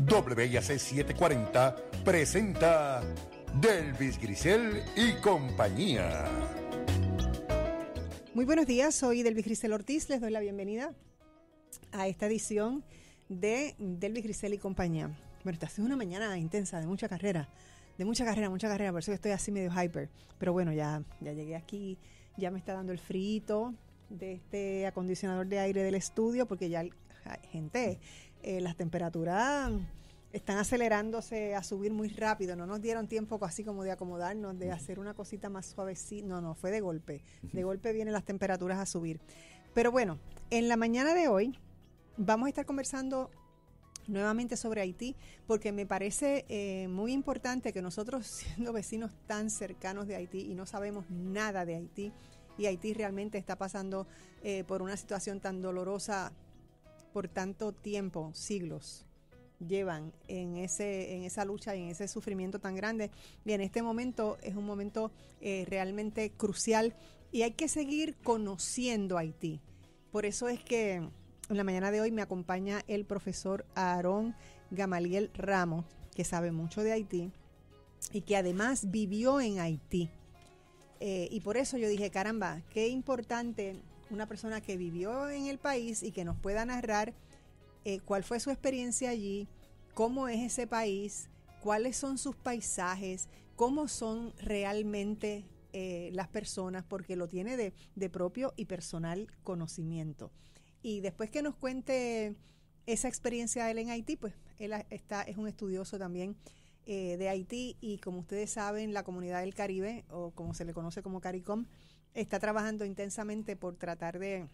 WIAC 740 presenta Delvis Grisel y compañía. Muy buenos días, soy Delvis Grisel Ortiz, les doy la bienvenida a esta edición de Delvis Grisel y compañía. Bueno, esta ha sido una mañana intensa, de mucha carrera, por eso que estoy así medio hyper. Pero bueno, ya llegué aquí, ya me está dando el frito de este acondicionador de aire del estudio, porque ya, gente, las temperaturas están acelerándose a subir muy rápido. No nos dieron tiempo así como de acomodarnos, de hacer una cosita más suavecita. No, fue de golpe. De golpe vienen las temperaturas a subir. Pero bueno, en la mañana de hoy vamos a estar conversando nuevamente sobre Haití, porque me parece muy importante que nosotros, siendo vecinos tan cercanos de Haití y no sabemos nada de Haití, y Haití realmente está pasando por una situación tan dolorosa por tanto tiempo, siglos llevan en esa lucha y en ese sufrimiento tan grande, y en este momento es un momento realmente crucial y hay que seguir conociendo Haití. Por eso es que en la mañana de hoy me acompaña el profesor Aarón Gamaliel Ramos, que sabe mucho de Haití y que además vivió en Haití. Y por eso yo dije, caramba, qué importante una persona que vivió en el país y que nos pueda narrar cuál fue su experiencia allí, cómo es ese país, cuáles son sus paisajes, cómo son realmente las personas, porque lo tiene de propio y personal conocimiento. Y después que nos cuente esa experiencia de él en Haití, pues él es un estudioso también de Haití, y como ustedes saben, la comunidad del Caribe, o como se le conoce como CARICOM, está trabajando intensamente por tratar de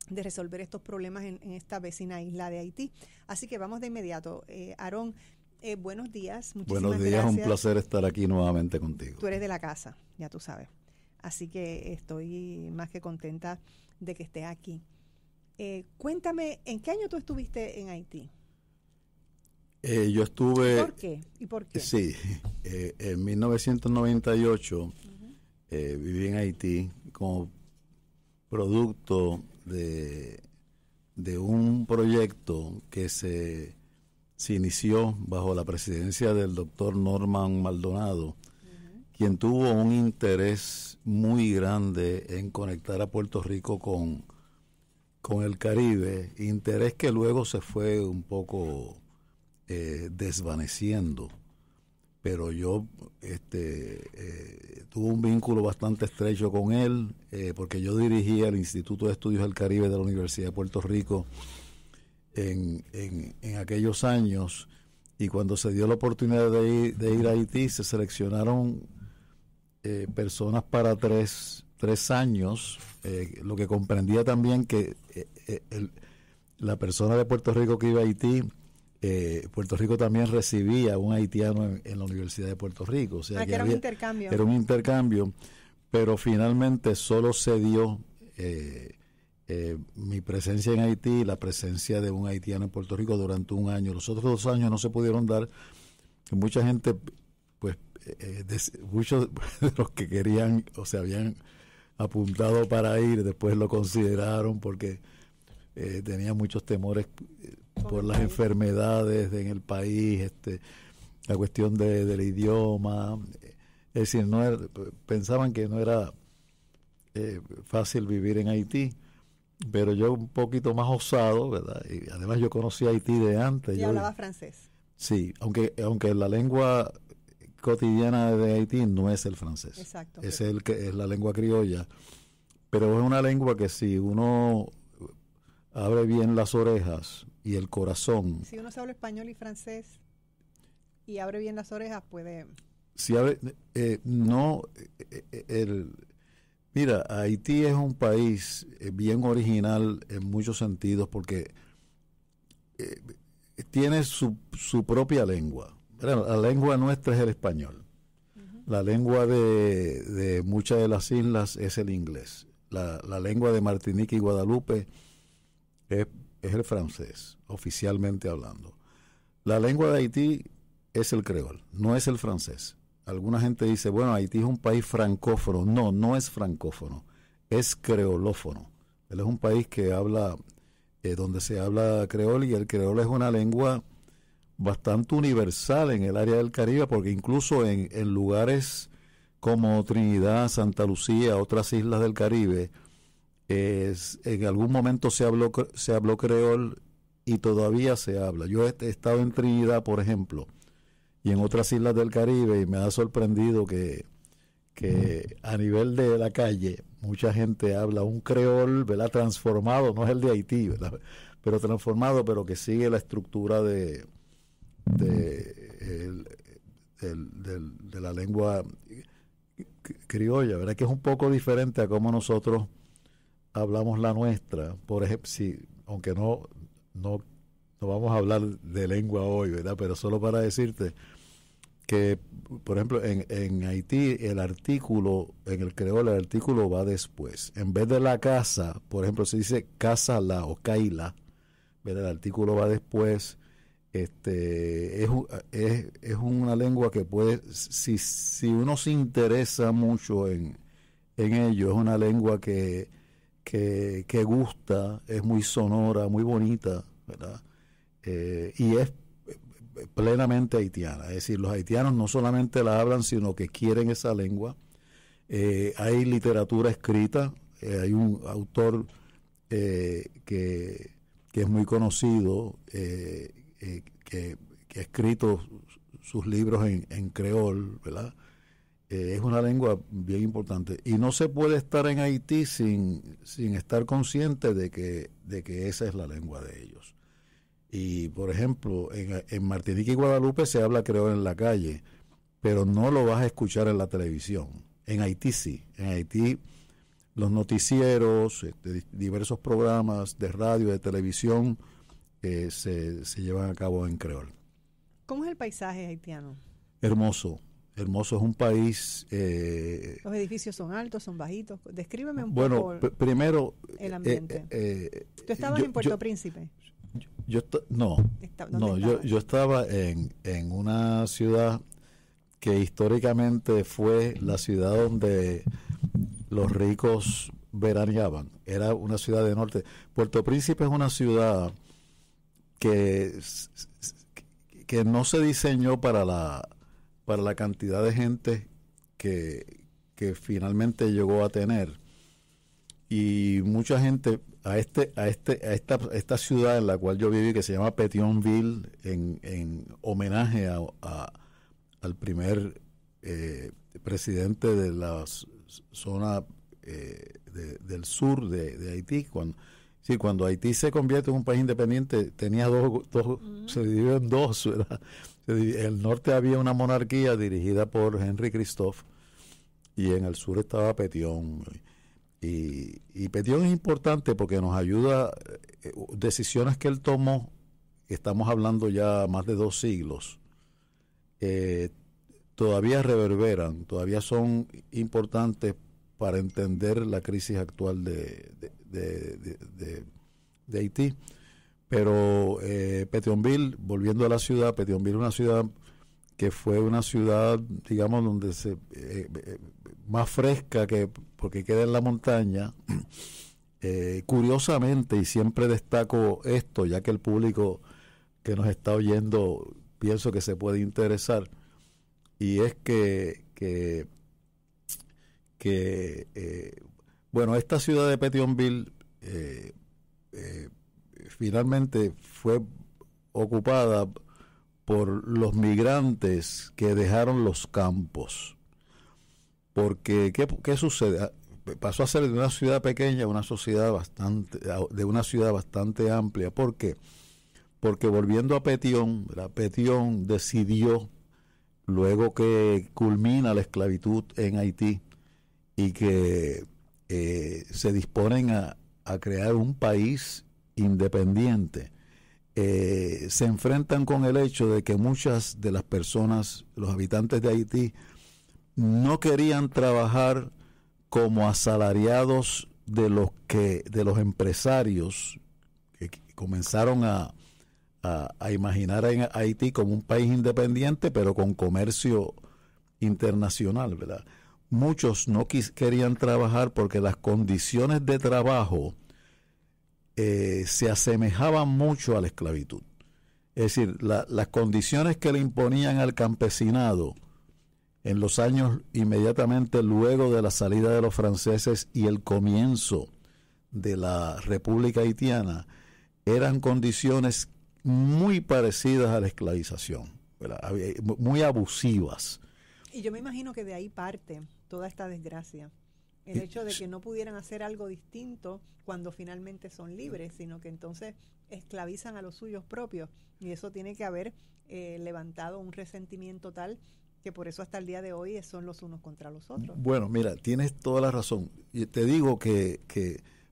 resolver estos problemas en esta vecina isla de Haití. Así que vamos de inmediato. Aarón, buenos días. Buenos días, gracias. Un placer estar aquí nuevamente contigo. Tú eres de la casa, ya tú sabes. Así que estoy más que contenta de que estés aquí. Cuéntame, ¿en qué año tú estuviste en Haití? Yo estuve... ¿Y por qué? Sí, en 1998 viví en Haití como producto de un proyecto que se inició bajo la presidencia del doctor Norman Maldonado, quien tuvo un interés muy grande en conectar a Puerto Rico con el Caribe, interés que luego se fue un poco desvaneciendo, pero yo tuve un vínculo bastante estrecho con él, porque yo dirigía el Instituto de Estudios del Caribe de la Universidad de Puerto Rico en aquellos años, y cuando se dio la oportunidad de ir a Haití, se seleccionaron personas para tres años, lo que comprendía también que la persona de Puerto Rico que iba a Haití, Puerto Rico también recibía un haitiano en la Universidad de Puerto Rico, o sea que era un intercambio. Era un intercambio, pero finalmente solo se dio mi presencia en Haití, la presencia de un haitiano en Puerto Rico durante un año. Los otros 2 años no se pudieron dar. Mucha gente, pues, muchos de los que querían o se habían apuntado para ir, después lo consideraron porque tenía muchos temores por las enfermedades en el país, la cuestión del idioma, es decir, pensaban que no era fácil vivir en Haití, pero yo un poquito más osado, ¿verdad? Y además yo conocí a Haití de antes. ¿Y hablaba francés? Sí, aunque la lengua cotidiana de Haití no es el francés. Exacto. Es la lengua criolla, pero es una lengua que si uno abre bien las orejas y el corazón. Si uno se habla español y francés y abre bien las orejas, puede... Si abre, mira, Haití es un país bien original en muchos sentidos porque tiene su propia lengua. La lengua nuestra es el español. La lengua de muchas de las islas es el inglés. La lengua de Martinica y Guadalupe es el francés, oficialmente hablando. La lengua de Haití es el creol, no es el francés. Alguna gente dice, bueno, Haití es un país francófono. No, no es francófono, es creolófono. Él es un país que habla, donde se habla creol, y el creol es una lengua bastante universal en el área del Caribe, porque incluso en lugares como Trinidad, Santa Lucía, otras islas del Caribe, en algún momento se habló creol y todavía se habla. Yo he estado en Trinidad, por ejemplo, y en otras islas del Caribe, y me ha sorprendido que a nivel de la calle mucha gente habla un creol, ¿verdad?, transformado, no es el de Haití, ¿verdad?, pero transformado, pero que sigue la estructura de la lengua criolla, ¿verdad?, que es un poco diferente a cómo nosotros hablamos la nuestra. Por ejemplo, aunque no vamos a hablar de lengua hoy, ¿verdad?, pero solo para decirte que, por ejemplo, en Haití el artículo, en el creol el artículo va después. En vez de la casa, por ejemplo, se dice casa la o caila, ¿verdad?, el artículo va después. Es una lengua que puede, si uno se interesa mucho en ello, es una lengua que gusta, es muy sonora, muy bonita, ¿verdad? Y es plenamente haitiana. Es decir, los haitianos no solamente la hablan, sino que quieren esa lengua. Hay literatura escrita, hay un autor que es muy conocido, que ha escrito sus libros en creol, ¿verdad? Es una lengua bien importante. Y no se puede estar en Haití sin estar consciente de que esa es la lengua de ellos. Y, por ejemplo, en Martinica y Guadalupe se habla creol en la calle, pero no lo vas a escuchar en la televisión. En Haití sí. En Haití los noticieros, diversos programas de radio, de televisión, se llevan a cabo en creol. ¿Cómo es el paisaje haitiano? Hermoso. Hermoso, es un país... ¿Los edificios son altos, son bajitos? Descríbeme un poco primero, el ambiente. ¿Tú estabas en Puerto Príncipe? Yo estaba en una ciudad que históricamente fue la ciudad donde los ricos veraneaban. Era una ciudad de norte. Puerto Príncipe es una ciudad que no se diseñó para la cantidad de gente que finalmente llegó a tener. Y mucha gente a esta ciudad en la cual yo viví, que se llama Pétionville, en homenaje al primer presidente de la zona del sur de Haití. Cuando Haití se convierte en un país independiente, tenía se dividió en dos, ¿verdad? En el norte había una monarquía dirigida por Henry Christophe y en el sur estaba Pétion. Y Pétion es importante porque nos ayuda, decisiones que él tomó, estamos hablando ya más de 2 siglos, todavía reverberan, todavía son importantes para entender la crisis actual de Haití. Pero Pétionville, volviendo a la ciudad, Pétionville es una ciudad que fue una ciudad, digamos, donde más fresca, porque queda en la montaña. Curiosamente, y siempre destaco esto, ya que el público que nos está oyendo pienso que se puede interesar, y es bueno, esta ciudad de Pétionville finalmente fue ocupada por los migrantes que dejaron los campos. Porque, ¿qué sucede? Pasó a ser de una ciudad pequeña de una ciudad bastante amplia. ¿Por qué? Porque volviendo a Pétion, Pétion decidió, luego que culmina la esclavitud en Haití y que se disponen a crear un país independiente, se enfrentan con el hecho de que muchas de las personas, los habitantes de Haití, no querían trabajar como asalariados de los empresarios que comenzaron a imaginar a Haití como un país independiente, pero con comercio internacional, ¿verdad? Muchos no querían trabajar porque las condiciones de trabajo se asemejaban mucho a la esclavitud. Es decir, las condiciones que le imponían al campesinado en los años inmediatamente luego de la salida de los franceses y el comienzo de la República Haitiana eran condiciones muy parecidas a la esclavización, ¿verdad? Muy abusivas. Y yo me imagino que de ahí parte toda esta desgracia. El hecho de que no pudieran hacer algo distinto cuando finalmente son libres, sino que entonces esclavizan a los suyos propios. Y eso tiene que haber levantado un resentimiento tal que por eso hasta el día de hoy son los unos contra los otros. Bueno, mira, tienes toda la razón. Y te digo que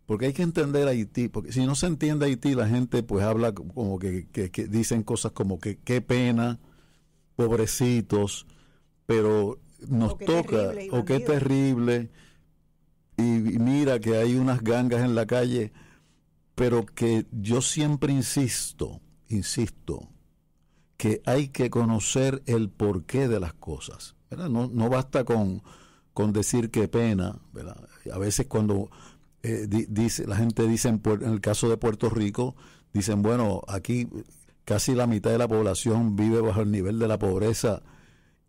porque hay que entender Haití, porque si no se entiende Haití, la gente pues habla como que dicen cosas como que qué pena, pobrecitos, pero nos toca, o qué terrible, y mira que hay unas gangas en la calle, pero que yo siempre insisto, que hay que conocer el porqué de las cosas, ¿verdad? No basta con decir qué pena, ¿verdad? A veces cuando la gente dice en el caso de Puerto Rico, dicen, bueno, aquí casi la mitad de la población vive bajo el nivel de la pobreza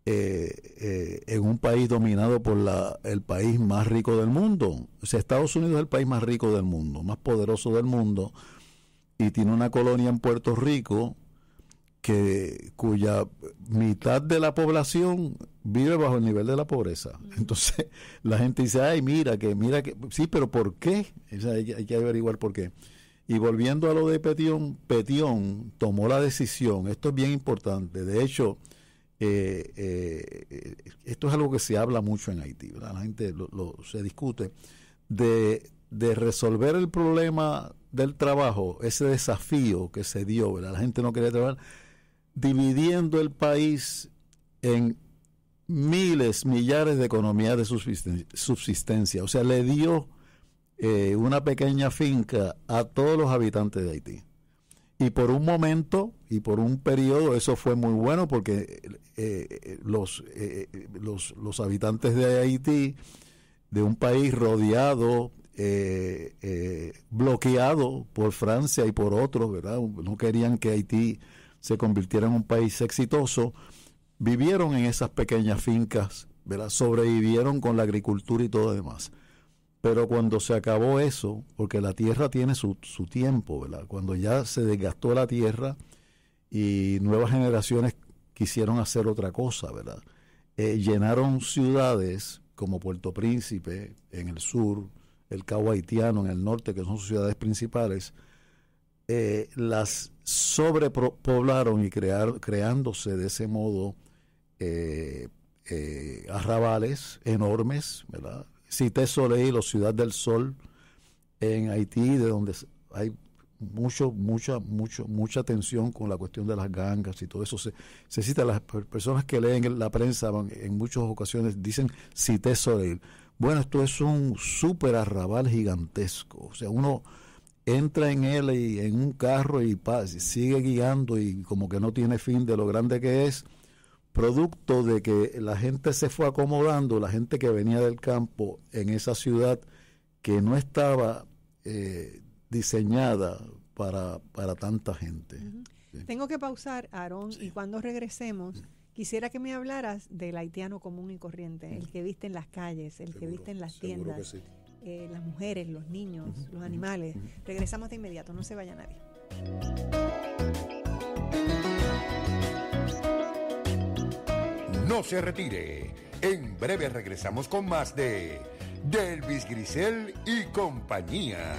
en un país dominado por el país más rico del mundo. O sea, Estados Unidos es el país más rico del mundo, más poderoso del mundo, y tiene una colonia en Puerto Rico cuya mitad de la población vive bajo el nivel de la pobreza. Entonces la gente dice, ay, mira que sí, pero ¿por qué? O sea, hay que averiguar por qué. Y volviendo a lo de Petión tomó la decisión, esto es bien importante, de hecho esto es algo que se habla mucho en Haití, ¿verdad? La gente se discute de resolver el problema del trabajo, ese desafío que se dio, ¿verdad? La gente no quería trabajar, dividiendo el país en millares de economías de subsistencia. O sea, le dio una pequeña finca a todos los habitantes de Haití. Y por un momento y por un periodo eso fue muy bueno porque los habitantes de Haití, de un país rodeado, bloqueado por Francia y por otros, ¿verdad? No querían que Haití se convirtiera en un país exitoso, vivieron en esas pequeñas fincas, ¿verdad? Sobrevivieron con la agricultura y todo lo demás. Pero cuando se acabó eso, porque la tierra tiene su tiempo, ¿verdad? Cuando ya se desgastó la tierra y nuevas generaciones quisieron hacer otra cosa, ¿verdad? Llenaron ciudades como Puerto Príncipe en el sur, el Cabo Haitiano en el norte, que son sus ciudades principales, las sobrepoblaron y creándose de ese modo arrabales enormes, ¿verdad? Cité Soleil o Ciudad del Sol en Haití, de donde hay mucha tensión con la cuestión de las gangas y todo eso. Se cita, las personas que leen la prensa en muchas ocasiones dicen Cité Soleil. Bueno, esto es un súper arrabal gigantesco. O sea, uno entra en él y en un carro y sigue guiando y como que no tiene fin de lo grande que es, producto de que la gente se fue acomodando, la gente que venía del campo en esa ciudad que no estaba diseñada para tanta gente. Uh-huh. Sí. Tengo que pausar, Aarón, sí. Y cuando regresemos, quisiera que me hablaras del haitiano común y corriente, el que viste en las calles, el que viste en las tiendas, sí. Las mujeres, los niños, los animales. Regresamos de inmediato, no se vaya nadie. No se retire. En breve regresamos con más de Delvis Grisel y compañía.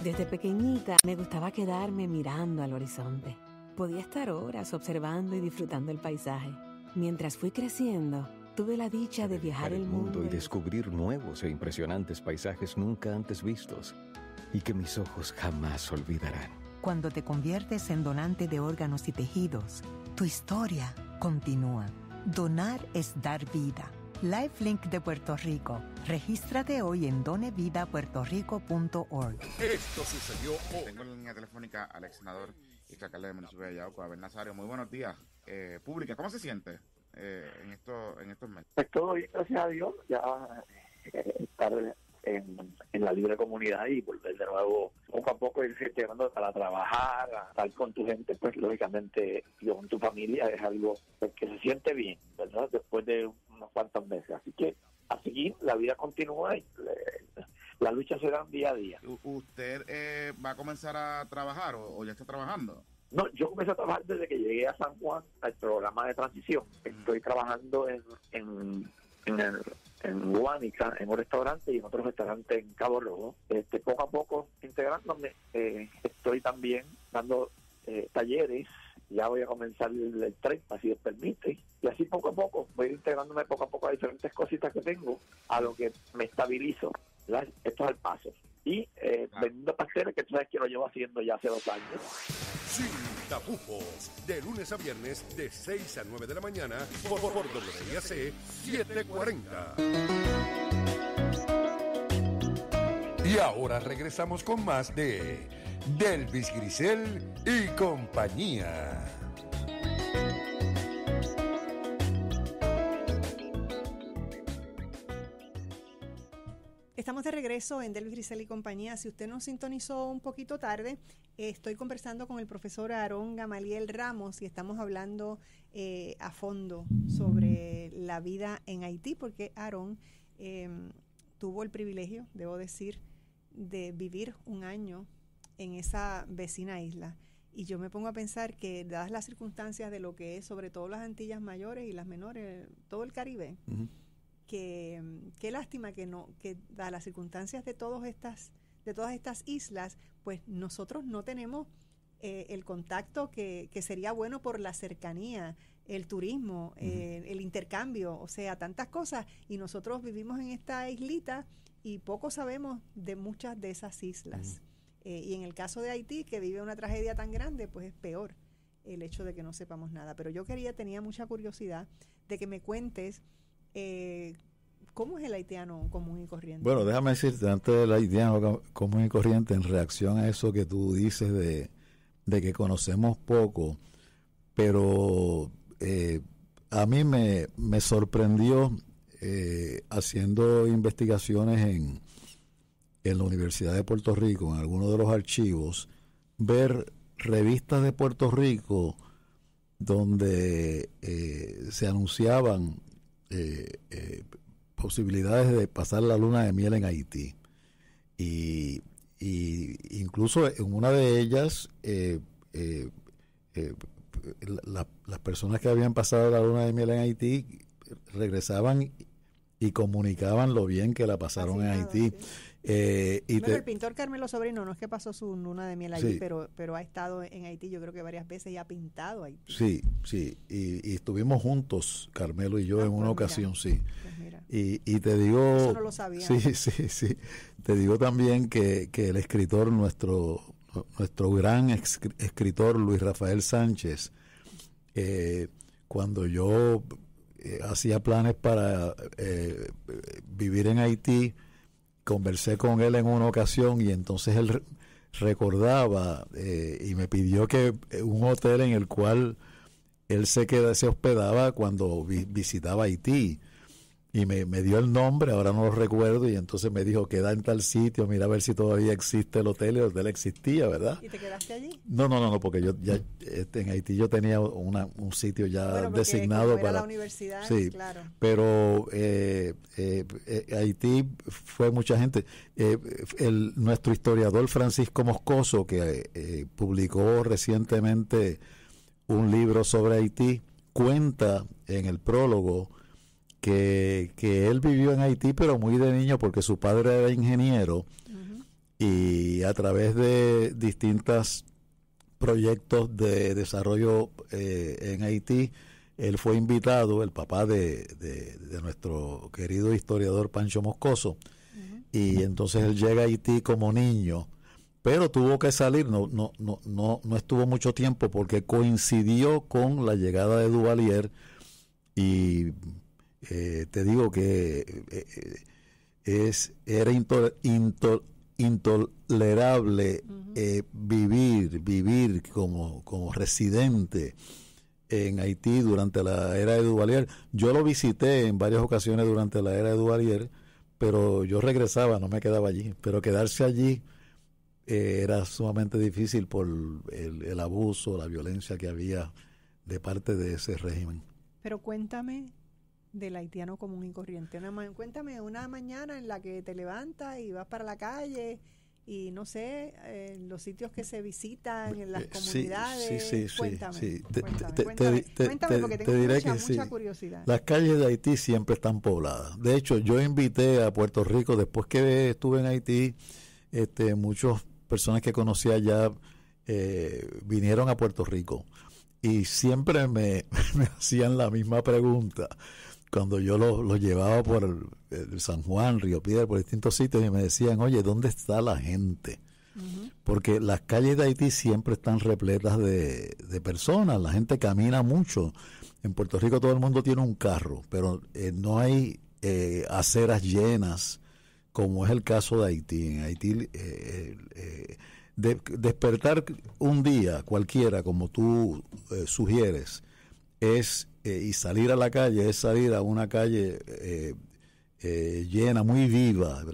Desde pequeñita me gustaba quedarme mirando al horizonte. Podía estar horas observando y disfrutando el paisaje. Mientras fui creciendo, tuve la dicha de viajar el mundo y descubrir nuevos e impresionantes paisajes nunca antes vistos y que mis ojos jamás olvidarán. Cuando te conviertes en donante de órganos y tejidos, tu historia continúa. Donar es dar vida. LifeLink de Puerto Rico. Regístrate hoy en donevidapuertorico.org. Esto sucedió hoy. Tengo en la línea telefónica al ex senador y alcalde del municipio de Yauco, Abel Nazario. Muy buenos días. Pública, ¿cómo se siente en estos meses? Pues todo bien, gracias a Dios. Ya estar en la libre comunidad y volver de nuevo poco a poco irse integrando para trabajar, a estar con tu gente, pues lógicamente y con tu familia es algo pues, que se siente bien, ¿verdad? Después de unos cuantos meses. Así que así la vida continúa y la lucha se da día a día. ¿Usted va a comenzar a trabajar o ya está trabajando? No, yo comencé a trabajar desde que llegué a San Juan al programa de transición. Estoy trabajando en Guánica, en un restaurante y en otro restaurante en Cabo Rojo. Poco a poco integrándome. Estoy también dando talleres. Ya voy a comenzar el 30, si Dios permite. Y así poco a poco voy integrándome poco a poco a diferentes cositas que tengo, a lo que me estabilizo. ¿Verdad? Esto es el paso. Y vendiendo pasteles, que tú sabes que lo llevo haciendo ya hace 2 años. Sin tapujos, de lunes a viernes, de 6 a 9 de la mañana, por WIAC 740. Y ahora regresamos con más de Delvis Grisel y compañía. Estamos de regreso en Delvis Grisel y compañía. Si usted nos sintonizó un poquito tarde, estoy conversando con el profesor Aarón Gamaliel Ramos y estamos hablando a fondo sobre la vida en Haití, porque Aarón tuvo el privilegio, debo decir, de vivir 1 año en esa vecina isla. Y yo me pongo a pensar que, dadas las circunstancias de lo que es, sobre todo las Antillas Mayores y las Menores, todo el Caribe, qué lástima que dadas las circunstancias de todas estas islas, pues nosotros no tenemos el contacto que sería bueno por la cercanía, el turismo, el intercambio, o sea, tantas cosas, y nosotros vivimos en esta islita y poco sabemos de muchas de esas islas. Y en el caso de Haití, que vive una tragedia tan grande, pues es peor el hecho de que no sepamos nada. Pero yo tenía mucha curiosidad de que me cuentes ¿cómo es el haitiano común y corriente? Bueno, déjame decirte, antes del haitiano común y corriente, en reacción a eso que tú dices de que conocemos poco, pero a mí me sorprendió haciendo investigaciones en la Universidad de Puerto Rico, en algunos de los archivos, ver revistas de Puerto Rico donde se anunciaban posibilidades de pasar la luna de miel en Haití. Y incluso en una de ellas, las personas que habían pasado la luna de miel en Haití regresaban y comunicaban lo bien que la pasaron en Haití. Sí. El pintor Carmelo Sobrino no es que pasó su luna de miel allí, sí, pero ha estado en Haití, yo creo que varias veces, y ha pintado Haití. Sí, y estuvimos juntos, Carmelo y yo, en una ocasión, sí. Pues mira. Y te digo... Eso no lo sabía. Sí. Te digo también que el escritor, nuestro gran escritor Luis Rafael Sánchez, cuando yo hacía planes para vivir en Haití, conversé con él en una ocasión y entonces él recordaba y me pidió que un hotel en el cual él se hospedaba cuando visitaba Haití, y me dio el nombre, ahora no lo recuerdo, y entonces me dijo, queda en tal sitio, mira a ver si todavía existe el hotel, y el hotel existía, ¿verdad? ¿Y te quedaste allí? No, porque yo ya en Haití yo tenía un sitio ya designado para la universidad, sí, claro. Pero Haití fue mucha gente. Nuestro historiador Francisco Moscoso, que publicó recientemente un libro sobre Haití, cuenta en el prólogo que él vivió en Haití, pero muy de niño, porque su padre era ingeniero, y a través de distintos proyectos de desarrollo en Haití, él fue invitado, el papá de nuestro querido historiador Pancho Moscoso, y entonces él llega a Haití como niño, pero tuvo que salir, no estuvo mucho tiempo, porque coincidió con la llegada de Duvalier, y te digo que era intolerable vivir como residente en Haití durante la era de Duvalier. Yo lo visité en varias ocasiones durante la era de Duvalier, pero yo regresaba, no me quedaba allí. Pero quedarse allí era sumamente difícil por el abuso, la violencia que había de parte de ese régimen. Pero cuéntame del haitiano común y corriente. Cuéntame una mañana en la que te levantas y vas para la calle y no sé, los sitios que se visitan, en las comunidades. Cuéntame, cuéntame porque tengo mucha curiosidad. Las calles de Haití siempre están pobladas. De hecho, yo invité a Puerto Rico, después que estuve en Haití, muchas personas que conocía allá vinieron a Puerto Rico y siempre me hacían la misma pregunta cuando yo los llevaba por el San Juan, Río Piedras, por distintos sitios, y me decían, oye, ¿dónde está la gente? Uh-huh. Porque las calles de Haití siempre están repletas de personas, la gente camina mucho. En Puerto Rico todo el mundo tiene un carro, pero no hay aceras llenas, como es el caso de Haití. En Haití, despertar un día cualquiera, como tú sugieres, y salir a la calle, es salir a una calle llena, muy viva,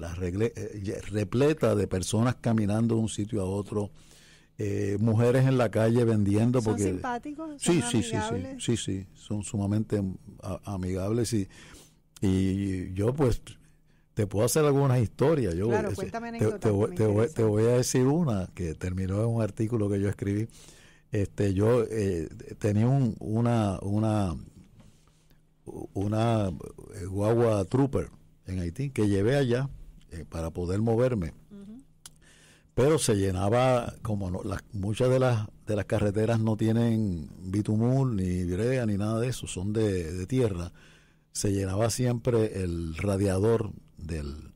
repleta de personas caminando de un sitio a otro, mujeres en la calle vendiendo. ¿Son porque simpáticos? ¿Son amigables? Sí, son sumamente amigables y yo pues te puedo hacer algunas historias. Claro, cuéntame anécdotas. Te voy a decir una que terminó en un artículo que yo escribí. Yo tenía una guagua Trooper en Haití que llevé allá para poder moverme. Uh-huh. Pero se llenaba, como muchas de las carreteras no tienen bitumul ni brea ni nada de eso, son de tierra. Se llenaba siempre el radiador del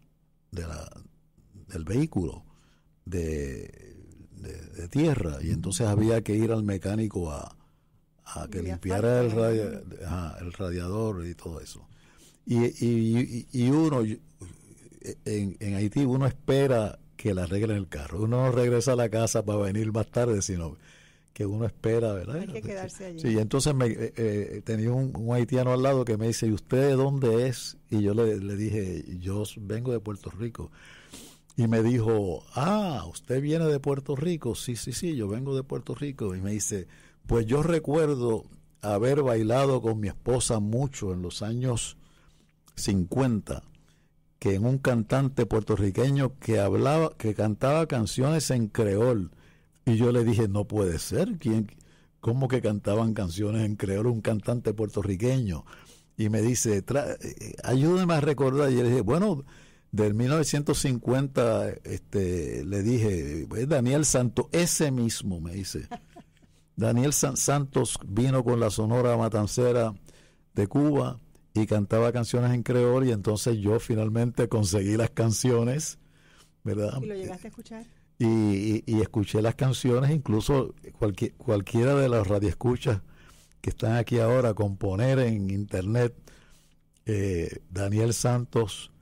vehículo de tierra, y entonces había que ir al mecánico a que limpiara el radiador y todo eso. Y uno en Haití uno espera que le arreglen el carro. Uno no regresa a la casa para venir más tarde, sino que uno espera, ¿verdad? Hay que quedarse allí. Sí, entonces tenía un haitiano al lado que me dice, ¿y usted de dónde es? Y yo le dije, yo vengo de Puerto Rico. Y me dijo, ¿usted viene de Puerto Rico? Sí, yo vengo de Puerto Rico. Y me dice, pues yo recuerdo haber bailado con mi esposa mucho en los años 50, que en un cantante puertorriqueño que cantaba canciones en creol. Y yo le dije, no puede ser, ¿cómo que cantaban canciones en creol un cantante puertorriqueño? Y me dice, ayúdeme a recordar. Y yo le dije, bueno, del 1950, le dije, Daniel Santos, ese mismo, me dice. Daniel Santos vino con la Sonora Matancera de Cuba y cantaba canciones en creol, y entonces yo finalmente conseguí las canciones, ¿verdad? ¿Y lo llegaste a escuchar? Y escuché las canciones, incluso cualquiera de las radioescuchas que están aquí ahora, con poner en internet Daniel Santos,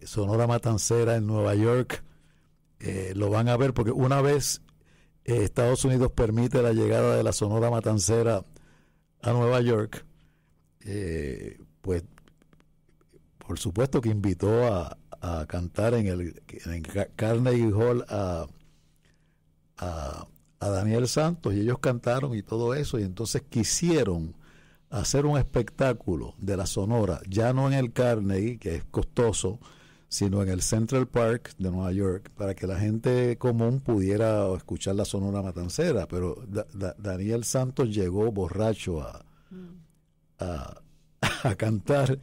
Sonora Matancera en Nueva York, lo van a ver, porque una vez Estados Unidos permite la llegada de la Sonora Matancera a Nueva York, pues por supuesto que invitó a cantar en Carnegie Hall a Daniel Santos, y ellos cantaron y todo eso, y entonces quisieron hacer un espectáculo de la Sonora, ya no en el Carnegie, que es costoso, sino en el Central Park de Nueva York, para que la gente común pudiera escuchar la Sonora Matancera. Pero Daniel Santos llegó borracho a cantar,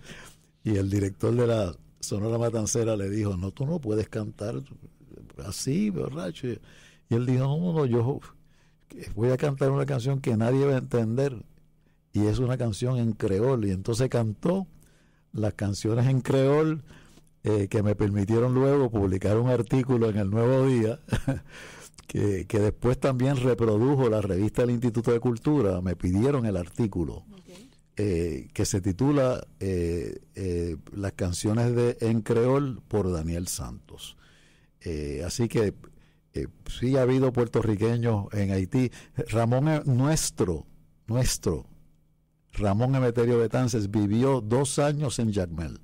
y el director de la Sonora Matancera le dijo, no, tú no puedes cantar así, borracho. Y él dijo, no, yo voy a cantar una canción que nadie va a entender, y es una canción en creol. Y entonces cantó las canciones en creol, que me permitieron luego publicar un artículo en el Nuevo Día, que después también reprodujo la revista del Instituto de Cultura. Me pidieron el artículo, que se titula Las canciones en creol por Daniel Santos. Así que sí ha habido puertorriqueños en Haití. Nuestro Ramón Emeterio Betances vivió 2 años en Jacmel,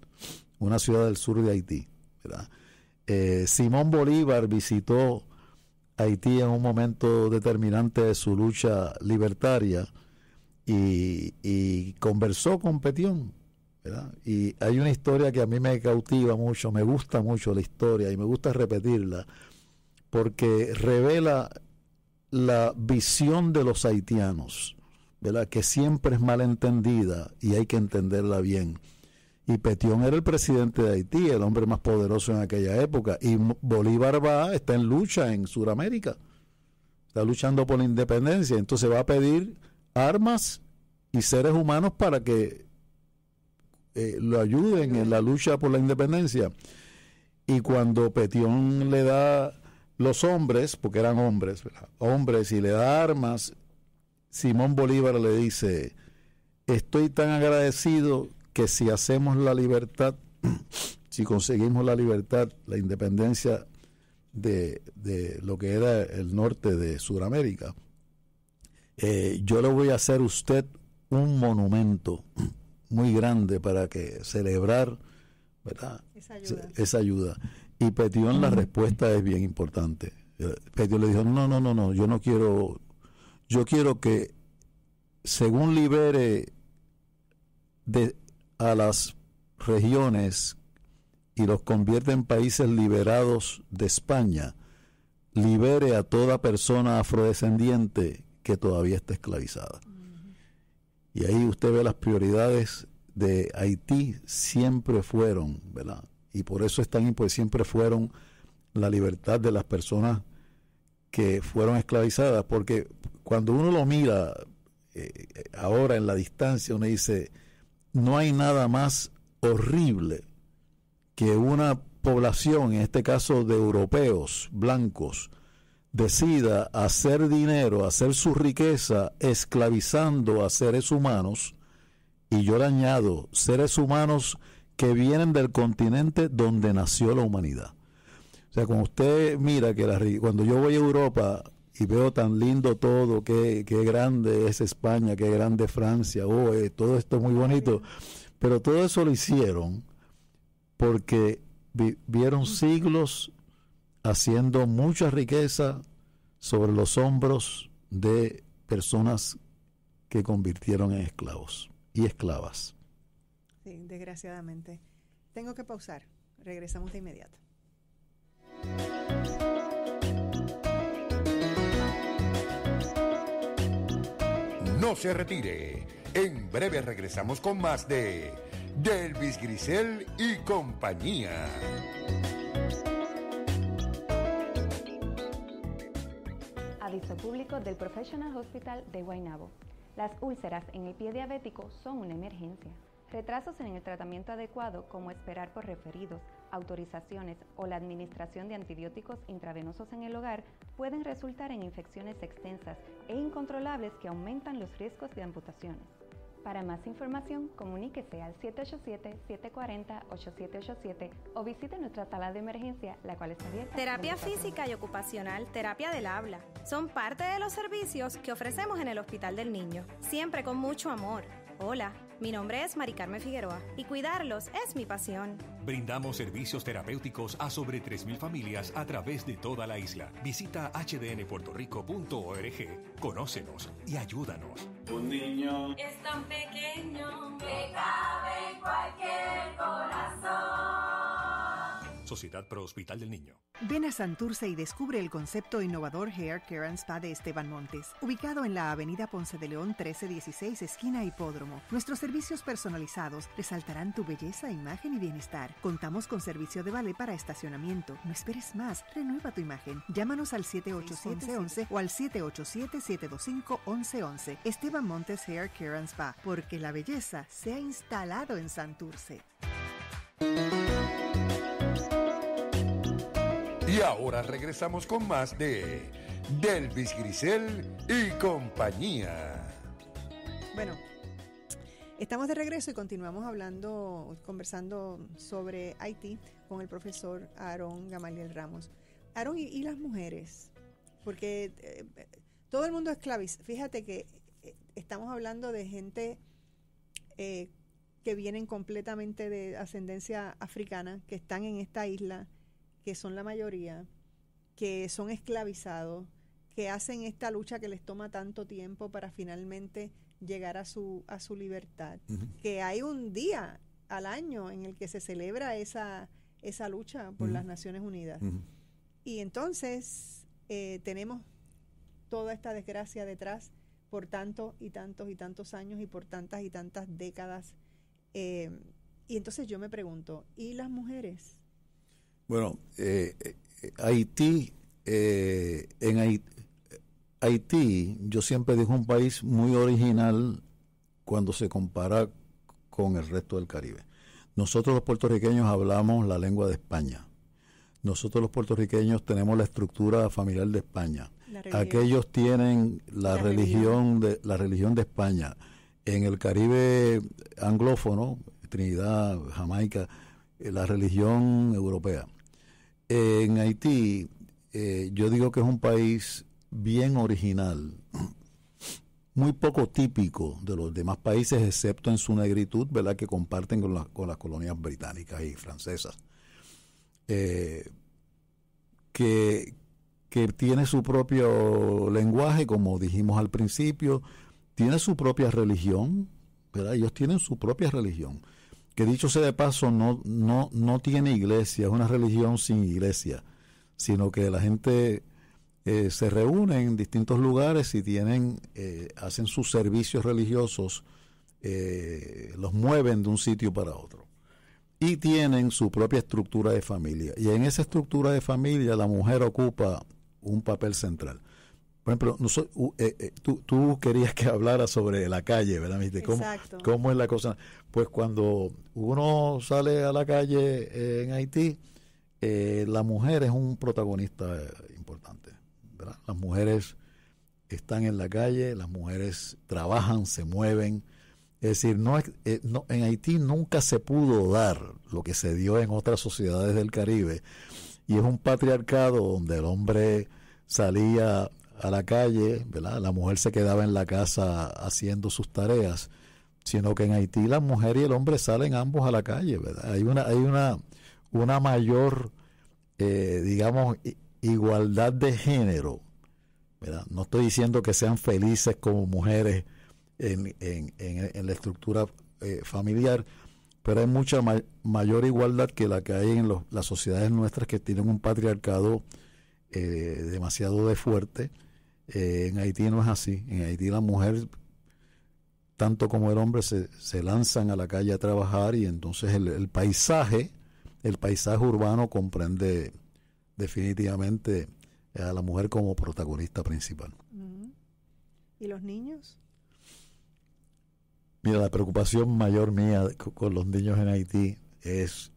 una ciudad del sur de Haití, ¿verdad? Simón Bolívar visitó Haití en un momento determinante de su lucha libertaria y conversó con Petión, ¿verdad? Y hay una historia que a mí me cautiva mucho, me gusta mucho la historia y me gusta repetirla, porque revela la visión de los haitianos, ¿verdad? Que siempre es mal entendida y hay que entenderla bien. Y Petión era el presidente de Haití, el hombre más poderoso en aquella época, y Bolívar está en lucha en Sudamérica, está luchando por la independencia, entonces va a pedir armas y seres humanos para que lo ayuden en la lucha por la independencia. Y cuando Petión le da los hombres, porque eran hombres, ¿verdad? Hombres, y le da armas, Simón Bolívar le dice: estoy tan agradecido que si hacemos la libertad, si conseguimos la libertad, la independencia de lo que era el norte de Sudamérica, yo le voy a hacer a usted un monumento muy grande para que celebrar, ¿verdad?, esa ayuda. Y Petión, la respuesta es bien importante. Petión le dijo: no, yo quiero que según libere a las regiones y los convierte en países liberados de España, libere a toda persona afrodescendiente que todavía está esclavizada. Y ahí usted ve las prioridades de Haití siempre fueron, ¿verdad? Y por eso es tan importante, siempre fueron la libertad de las personas que fueron esclavizadas, porque cuando uno lo mira ahora en la distancia, uno dice: no hay nada más horrible que una población, en este caso de europeos blancos, decida hacer dinero, hacer su riqueza esclavizando a seres humanos, y yo le añado, seres humanos que vienen del continente donde nació la humanidad. O sea, cuando usted mira que cuando yo voy a Europa y veo tan lindo todo, qué grande es España, qué grande es Francia, todo esto es muy bonito, pero todo eso lo hicieron porque vieron siglos haciendo mucha riqueza sobre los hombros de personas que convirtieron en esclavos y esclavas. Sí, desgraciadamente. Tengo que pausar. Regresamos de inmediato. No se retire. En breve regresamos con más de Delvis Grisel y compañía. Aviso público del Professional Hospital de Guaynabo. Las úlceras en el pie diabético son una emergencia. Retrasos en el tratamiento adecuado, como esperar por referidos, autorizaciones o la administración de antibióticos intravenosos en el hogar, pueden resultar en infecciones extensas e incontrolables que aumentan los riesgos de amputaciones. Para más información, comuníquese al 787-740-8787 o visite nuestra sala de emergencia, la cual está abierta. Terapia física y ocupacional, terapia del habla, son parte de los servicios que ofrecemos en el Hospital del Niño, siempre con mucho amor. Hola, mi nombre es Mari Carmen Figueroa y cuidarlos es mi pasión. Brindamos servicios terapéuticos a sobre 3,000 familias a través de toda la isla. Visita hdnpuertorico.org, conócenos y ayúdanos. Un niño es tan pequeño que cabe en cualquier corazón. Sociedad Pro Hospital del Niño. Ven a Santurce y descubre el concepto innovador Hair Care and Spa de Esteban Montes, ubicado en la avenida Ponce de León 1316, esquina Hipódromo. Nuestros servicios personalizados resaltarán tu belleza, imagen y bienestar. Contamos con servicio de valet para estacionamiento. No esperes más, renueva tu imagen. Llámanos al 787-11 o al 787-725-1111. Esteban Montes Hair Care and Spa, porque la belleza se ha instalado en Santurce. Y ahora regresamos con más de Delvis Grisel y compañía. Bueno, estamos de regreso y continuamos conversando sobre Haití con el profesor Aarón Gamaliel Ramos. Aarón, y las mujeres, porque todo el mundo esclaviza. Fíjate que estamos hablando de gente que vienen completamente de ascendencia africana, que están en esta isla, que son la mayoría, que son esclavizados, que hacen esta lucha que les toma tanto tiempo para finalmente llegar a su libertad. Que hay un día al año en el que se celebra esa lucha por las Naciones Unidas. Y entonces tenemos toda esta desgracia detrás por tantos y tantos y tantos años y por tantas y tantas décadas. Y entonces yo me pregunto, ¿y las mujeres? Bueno, Haití, Haití, yo siempre digo, un país muy original cuando se compara con el resto del Caribe. Nosotros los puertorriqueños hablamos la lengua de España. Nosotros los puertorriqueños tenemos la estructura familiar de España. Aquellos tienen la religión de España. En el Caribe anglófono, Trinidad, Jamaica, la religión europea. En Haití, yo digo que es un país bien original, muy poco típico de los demás países, excepto en su negritud, ¿verdad?, que comparten con las colonias británicas y francesas. Que tiene su propio lenguaje, como dijimos al principio, tiene su propia religión, ¿verdad? Ellos tienen su propia religión, que dicho sea de paso, no tiene iglesia, es una religión sin iglesia, sino que la gente se reúne en distintos lugares y hacen sus servicios religiosos, los mueven de un sitio para otro. Y tienen su propia estructura de familia. Y en esa estructura de familia la mujer ocupa un papel central. Por ejemplo, tú querías que hablara sobre la calle, ¿verdad? ¿Cómo es la cosa? Pues cuando uno sale a la calle en Haití, la mujer es un protagonista importante, ¿verdad? Las mujeres están en la calle, las mujeres trabajan, se mueven. Es decir, en Haití nunca se pudo dar lo que se dio en otras sociedades del Caribe, y es un patriarcado donde el hombre salía a la calle, ¿verdad? La mujer se quedaba en la casa haciendo sus tareas, sino que en Haití la mujer y el hombre salen ambos a la calle, ¿verdad? Hay una mayor, digamos, igualdad de género, ¿verdad? No estoy diciendo que sean felices como mujeres en la estructura familiar, pero hay mucha mayor igualdad que la que hay en las sociedades nuestras, que tienen un patriarcado demasiado de fuerte. En Haití no es así. En Haití la mujer, tanto como el hombre, se lanzan a la calle a trabajar, y entonces el paisaje urbano comprende definitivamente a la mujer como protagonista principal. ¿Y los niños? Mira, la preocupación mayor mía con los niños en Haití es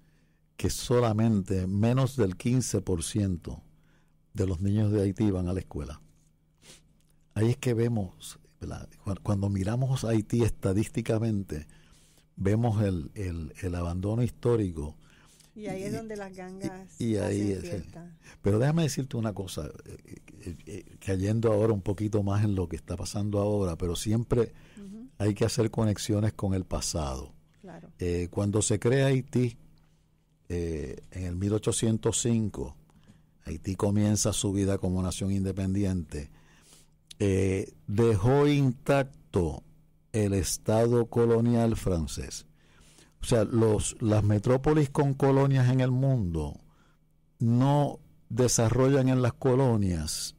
que solamente menos del 15% de los niños de Haití van a la escuela. Ahí es que vemos, ¿verdad? Cuando miramos a Haití estadísticamente, vemos el abandono histórico. Y ahí es donde las gangas hacen fiesta. Pero déjame decirte una cosa, cayendo ahora un poquito más en lo que está pasando ahora, pero siempre hay que hacer conexiones con el pasado. Claro. Cuando se crea Haití, en el 1805, Haití comienza su vida como nación independiente. Dejó intacto el Estado colonial francés. O sea, las metrópolis con colonias en el mundo no desarrollan en las colonias,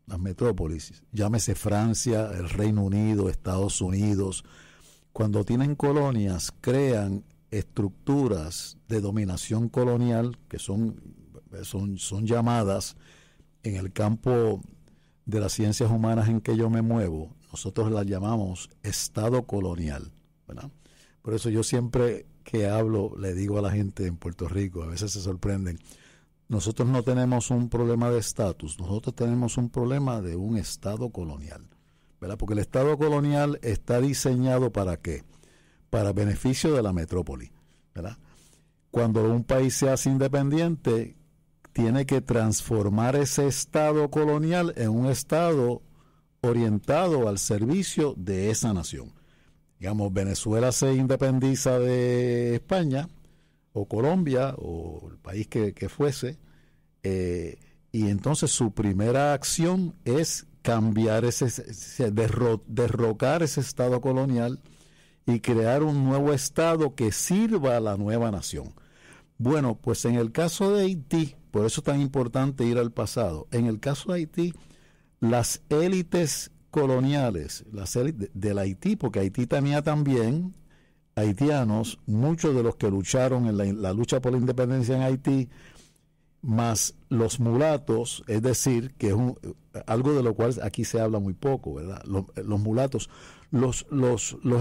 las metrópolis, llámese Francia, el Reino Unido, Estados Unidos, cuando tienen colonias, crean estructuras de dominación colonial que son llamadas, en el campo de las ciencias humanas en que yo me muevo, nosotros las llamamos Estado colonial, ¿verdad? Por eso yo siempre que hablo le digo a la gente en Puerto Rico, a veces se sorprenden, nosotros no tenemos un problema de estatus, nosotros tenemos un problema de un Estado colonial, ¿verdad? Porque el Estado colonial está diseñado ¿para qué? Para beneficio de la metrópoli, ¿verdad? Cuando un país se hace independiente, tiene que transformar ese Estado colonial en un Estado orientado al servicio de esa nación. digamos, Venezuela se independiza de España, o Colombia, o el país que fuese, y entonces su primera acción es cambiar derrocar ese estado colonial y crear un nuevo estado que sirva a la nueva nación. Bueno, pues en el caso de Haití, por eso es tan importante ir al pasado, en el caso de Haití, las élites coloniales, las élites del Haití, porque Haití tenía también haitianos, muchos de los que lucharon en la lucha por la independencia en Haití, más los mulatos, es decir, que es algo de lo cual aquí se habla muy poco, ¿verdad? Los mulatos, los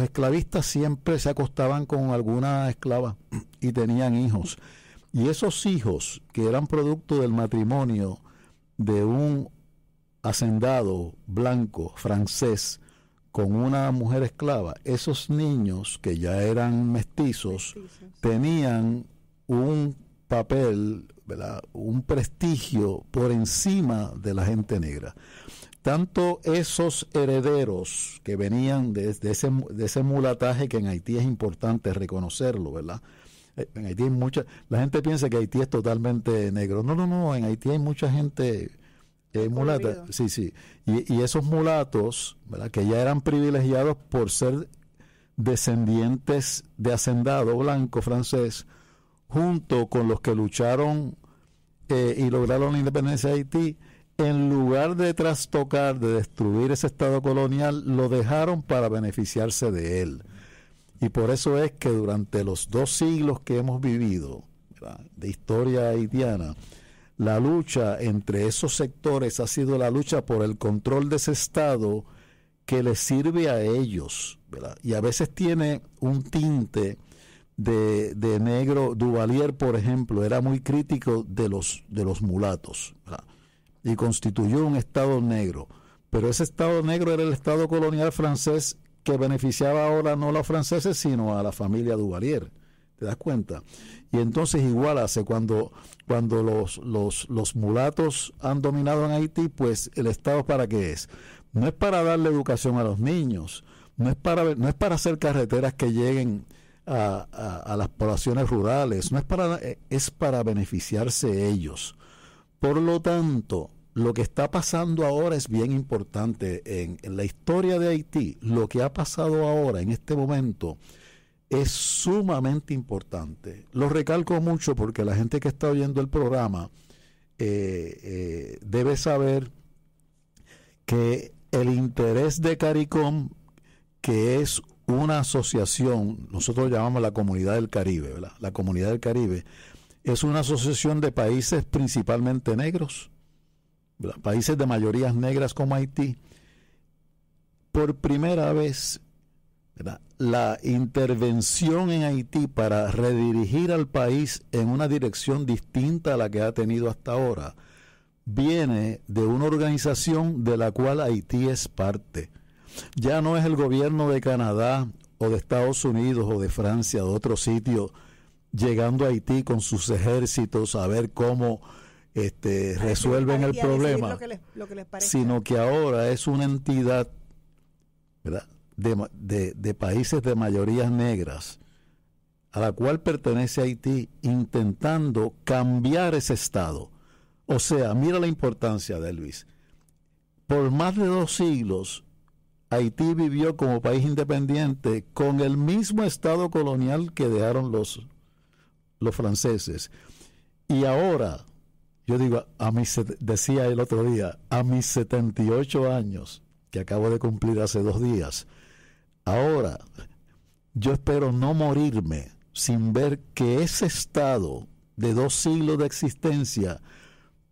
esclavistas siempre se acostaban con alguna esclava y tenían hijos, y esos hijos que eran producto del matrimonio de un hacendado blanco francés con una mujer esclava, esos niños que ya eran mestizos tenían un papel, ¿verdad?, un prestigio por encima de la gente negra. Tanto esos herederos que venían de ese mulataje, que en Haití es importante reconocerlo, ¿verdad? En Haití hay la gente piensa que Haití es totalmente negro. No, en Haití hay mucha gente mulata. Sí. Y esos mulatos, ¿verdad?, que ya eran privilegiados por ser descendientes de hacendado blanco francés, junto con los que lucharon y lograron la independencia de Haití, en lugar de trastocar, de destruir ese estado colonial, lo dejaron para beneficiarse de él. Y por eso es que durante los 2 siglos que hemos vivido, ¿verdad?, de historia haitiana, la lucha entre esos sectores ha sido la lucha por el control de ese estado que les sirve a ellos, ¿verdad? Y a veces tiene un tinte de negro. Duvalier, por ejemplo, era muy crítico de los mulatos, ¿verdad?, y constituyó un estado negro, pero ese estado negro era el estado colonial francés que beneficiaba ahora no a los franceses sino a la familia Duvalier. ¿Te das cuenta? Y entonces igual hace cuando los mulatos han dominado en Haití, pues el Estado ¿para qué es? No es para darle educación a los niños, no es para hacer carreteras que lleguen a las poblaciones rurales, es para beneficiarse ellos. Por lo tanto, lo que está pasando ahora es bien importante en la historia de Haití. Lo que ha pasado ahora en este momento es sumamente importante. Lo recalco mucho porque la gente que está oyendo el programa debe saber que el interés de CARICOM, que es una asociación, nosotros llamamos la Comunidad del Caribe, ¿verdad? La Comunidad del Caribe es una asociación de países principalmente negros, ¿verdad?, países de mayorías negras como Haití. Por primera vez, ¿verdad?, la intervención en Haití para redirigir al país en una dirección distinta a la que ha tenido hasta ahora viene de una organización de la cual Haití es parte. Ya no es el gobierno de Canadá o de Estados Unidos o de Francia o de otro sitio llegando a Haití con sus ejércitos a ver cómo resuelven el problema, lo que les parezca, sino que ahora es una entidad, ¿verdad?, de países de mayorías negras a la cual pertenece Haití, intentando cambiar ese estado. O sea, mira la importancia de Luis. Por más de 2 siglos Haití vivió como país independiente con el mismo estado colonial que dejaron los franceses. Y ahora, yo digo, decía el otro día, a mis 78 años, que acabo de cumplir hace 2 días, ahora yo espero no morirme sin ver que ese estado de 2 siglos de existencia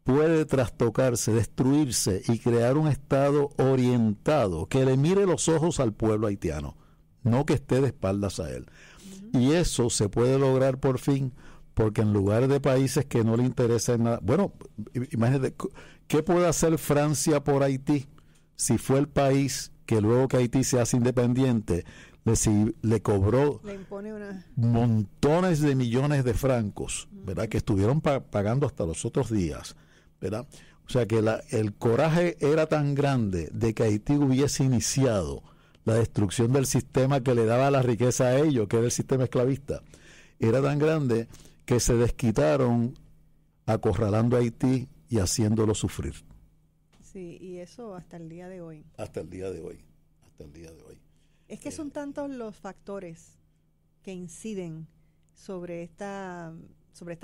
puede trastocarse, destruirse y crear un estado orientado que le mire los ojos al pueblo haitiano, no que esté de espaldas a él. Y eso se puede lograr por fin, porque en lugar de países que no le interesen nada, bueno, imagínate, ¿qué puede hacer Francia por Haití si fue el país que luego que Haití se hace independiente le cobró montones de millones de francos, ¿verdad?, que estuvieron pagando hasta los otros días, ¿verdad? O sea que el coraje era tan grande de que Haití hubiese iniciado la destrucción del sistema que le daba la riqueza a ellos, que era el sistema esclavista, era tan grande que se desquitaron acorralando a Haití y haciéndolo sufrir. Sí, y eso hasta el día de hoy. Hasta el día de hoy. Es que son tantos los factores que inciden sobre esta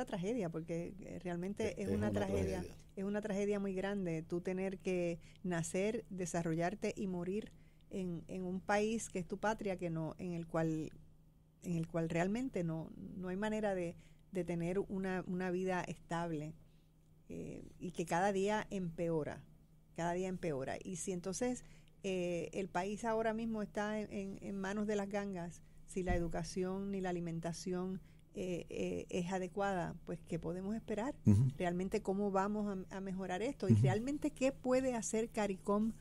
tragedia, porque realmente es una tragedia. Es una tragedia muy grande tú tener que nacer, desarrollarte y morir en un país que es tu patria, que no, en el cual realmente no hay manera de tener una vida estable, y que cada día empeora. Y si entonces el país ahora mismo está en manos de las gangas, si la educación ni la alimentación es adecuada, pues ¿qué podemos esperar? Realmente cómo vamos a mejorar esto, y realmente qué puede hacer CARICOM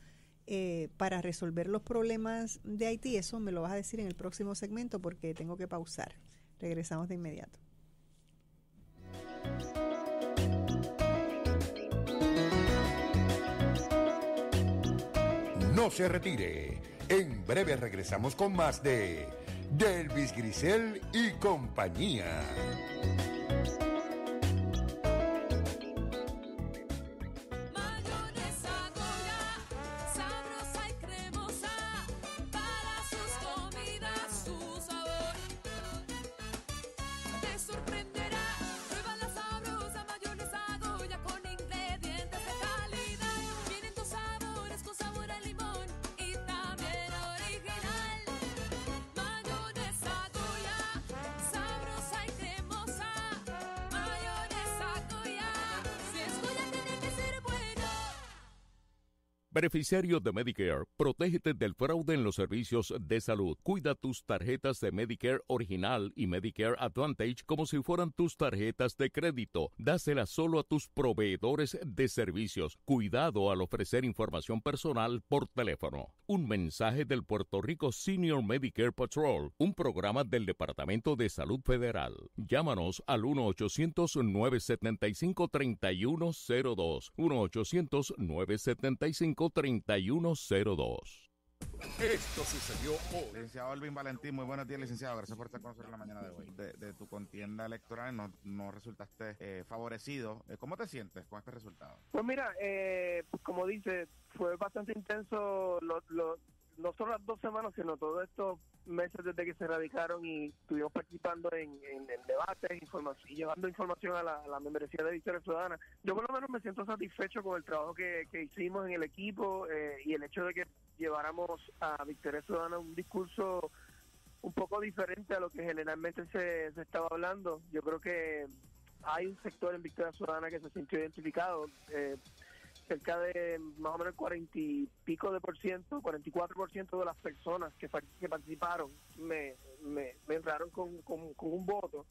para resolver los problemas de Haití. Eso me lo vas a decir en el próximo segmento, porque tengo que pausar. Regresamos de inmediato. No se retire. En breve regresamos con más de Delvis Grisel y compañía. Beneficiario de Medicare, protégete del fraude en los servicios de salud. Cuida tus tarjetas de Medicare Original y Medicare Advantage como si fueran tus tarjetas de crédito. Dáselas solo a tus proveedores de servicios. Cuidado al ofrecer información personal por teléfono. Un mensaje del Puerto Rico Senior Medicare Patrol, un programa del Departamento de Salud Federal. Llámanos al 1-800-975-3102. 1-800-975-3102. Esto sucedió hoy. Licenciado Elvin Valentín, muy buenos días, licenciado. Gracias por estar con nosotros en la mañana de hoy. De tu contienda electoral no resultaste favorecido. ¿Cómo te sientes con este resultado? Pues mira, como dice, fue bastante intenso no solo las 2 semanas, sino todos estos meses desde que se radicaron, y estuvimos participando en el debate y llevando información a la membresía de Victoria Ciudadana. Yo por lo menos me siento satisfecho con el trabajo que hicimos en el equipo, y el hecho de que lleváramos a Victoria Ciudadana un discurso un poco diferente a lo que generalmente se estaba hablando. Yo creo que hay un sector en Victoria Ciudadana que se sintió identificado, cerca de más o menos 40 y pico de por ciento, 44% de las personas que participaron me entraron con un voto.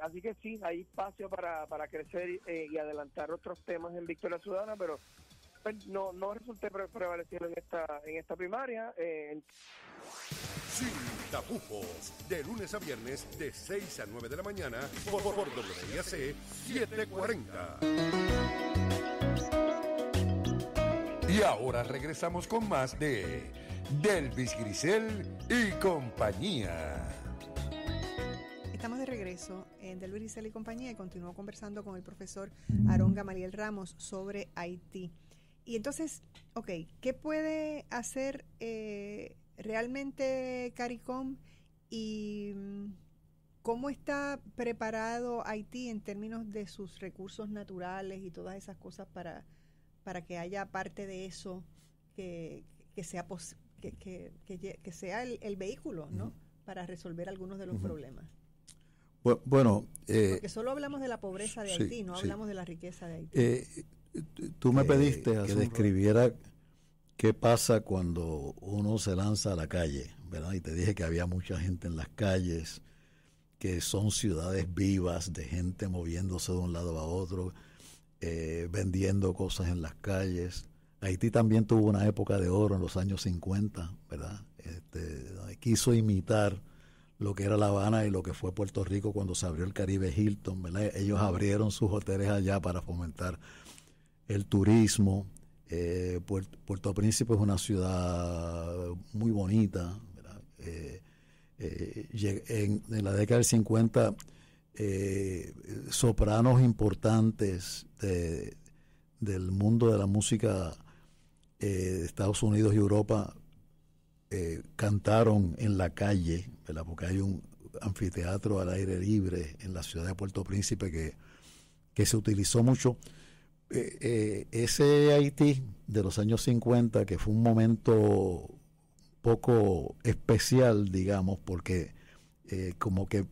Así que sí, hay espacio para crecer y adelantar otros temas en Victoria Ciudadana, pero no resulté prevalecido en esta primaria. Sin tapujos, de lunes a viernes de 6 a 9 de la mañana por WIAC 740. Y ahora regresamos con más de Delvis Grisel y compañía. Estamos de regreso en Delvis Grisel y compañía, y continúo conversando con el profesor Aarón Gamaliel Ramos sobre Haití. Y entonces, ¿qué puede hacer realmente CARICOM, y cómo está preparado Haití en términos de sus recursos naturales y todas esas cosas para que haya parte de eso que sea que sea el vehículo, ¿no? Para resolver algunos de los problemas? Bueno, porque solo hablamos de la pobreza de Haití, no hablamos de la riqueza de Haití. Tú me pediste que describiera qué pasa cuando uno se lanza a la calle, ¿verdad? Y te dije que había mucha gente en las calles, que son ciudades vivas de gente moviéndose de un lado a otro, vendiendo cosas en las calles. Haití también tuvo una época de oro en los años 50, ¿verdad? Quiso imitar lo que era La Habana y lo que fue Puerto Rico cuando se abrió el Caribe Hilton, ¿verdad? Ellos abrieron sus hoteles allá para fomentar el turismo. Puerto Príncipe es una ciudad muy bonita, ¿verdad? En la década del 50, sopranos importantes del mundo de la música de Estados Unidos y Europa cantaron en la calle, ¿verdad? Porque hay un anfiteatro al aire libre en la ciudad de Puerto Príncipe que se utilizó mucho. Ese Haití de los años 50, que fue un momento poco especial, digamos, porque como que